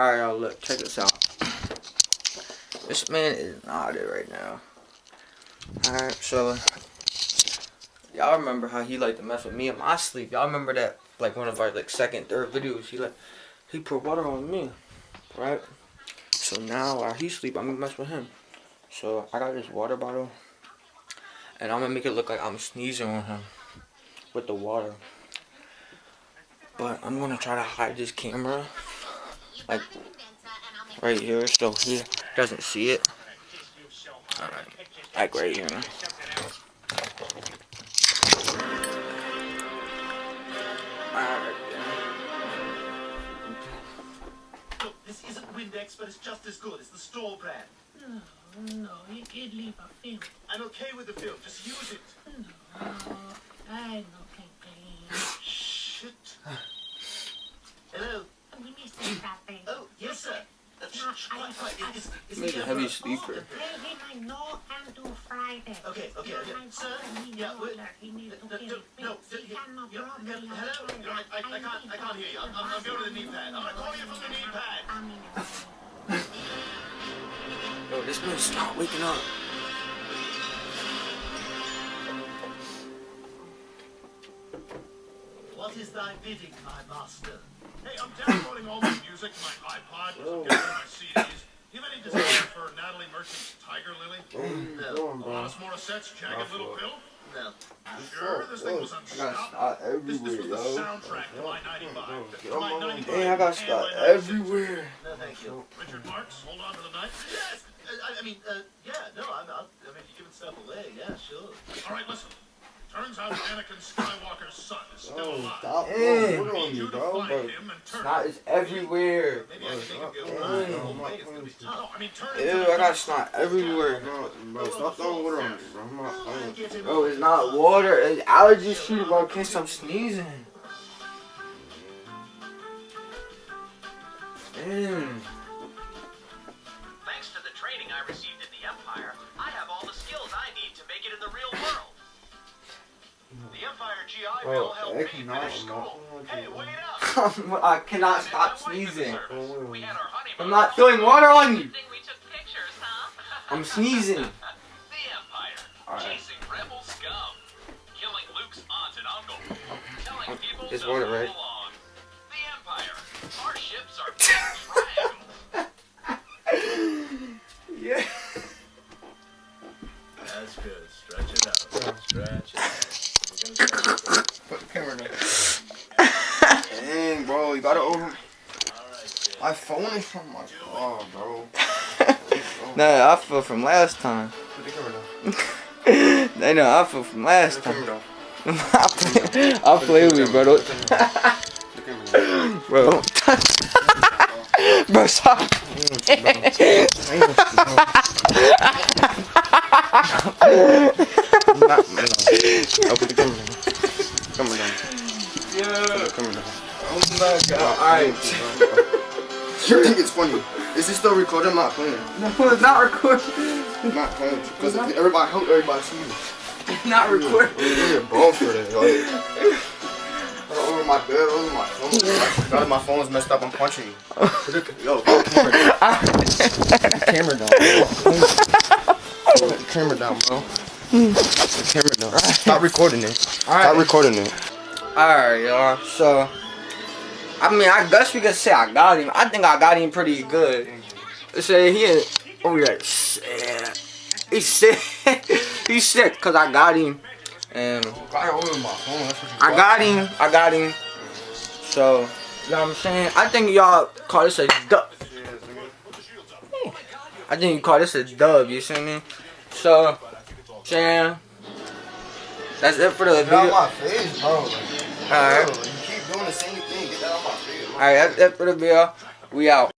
Alright, y'all, look, check this out. This man is nodded right now. Alright, so y'all remember how he liked to mess with me in my sleep. Y'all remember that, like, one of our, like, second, third videos, he put water on me, right? So now while he sleep, I'm gonna mess with him. So I got this water bottle, and I'm gonna make it look like I'm sneezing on him with the water. But I'm gonna try to hide this camera, like, right here, so he doesn't see it. Alright, like right here. Alright. Look, this isn't Windex, but it's just as good. It's the store brand. No, it'd leave a film. I'm okay with the film. Just use it. No, I no can clean. Shit. Hello. We need some cafe. Oh, yes, sir. Quiet. He's a heavy sleeper. I know I'm due Friday. Okay. Sir, yeah, he needs to get it no, fixed. He cannot hello? drop me on Friday. I can't hear you. I'm going to the knee pad. I'm going to call you from the knee pad. Yo, this man's not waking up. What is thy bidding, my master? Hey, I'm downloading all my music to my iPod, I'm getting my CDs. You have any desire for Natalie Merchant's Tiger Lily? No. Alanis Morissette's Jagged Little Pill? No. Sure, this thing was unstoppable. This was the soundtrack to my 95. To my 95. Dang, I got stuff everywhere. No, thank you. Richard Marx, Hold On to the Night? Yes. I mean, yeah, no, I mean, if you're giving stuff away, yeah, sure. All right, listen. Turns out Anakin Skywalker's son is still alive. Stop Hey. putting on you, bro. Snot is everywhere. Maybe I can make it feel Bro, right. It's gonna be tough. No, I mean, turn Ew, I got snot everywhere. Bro, stop throwing water on me, bro. I'm not playing. Bro, it's not water, it's allergy shit, bro. Can't stop sneezing. Damn. Thanks to the training I received in the Empire, I have all the skills I need to make it in the real world. The Empire GI Bill helped me finish school. Hey, wait up! I cannot stop sneezing. We had our honeymoon. I'm not throwing water on you. Good thing we took pictures, huh? I'm sneezing. The Empire, Alright. chasing rebel scum, killing Luke's aunt and uncle, telling people It's to water, move right? along. The Empire, our ships are being triangled. Yeah. That's good. Stretch it out. Stretch it out. Put the camera down. Dang, bro, you gotta open. My phone is from my car, bro. Nah, I feel from last time. Put the camera down. They know I feel from last Put the time. camera down. I'll play with you, bro. Put the camera down. Bro, don't touch. Bro, stop. I'll put the camera down. Camera down. Yeah. Camera down. Oh my god. Alright. You think it's funny? Is this still recording? I'm not playing. No, it's not recording. I'm not playing. Because everybody, I hope everybody sees this. It's not recording. You're bald for that. Like, over my bed, over my phone. God, my phone's messed up. I'm punching you. Yo, put the camera down. Put the camera down. Put the camera down, bro. Put the camera down. Stop recording it. Stop recording it. Alright, y'all. So, I mean, I guess we could say I got him. I think I got him pretty good. Say he is. Oh yeah, shit. He's sick. He's sick because I got him. And I got him. So, you know what I'm saying? I think y'all call this a dub. I think you call this a dub, you see me? So, saying, that's it for the Get video. out my face, bro. Alright. You keep doing the same thing. Get that out my face. Alright, that's it for the video. We out.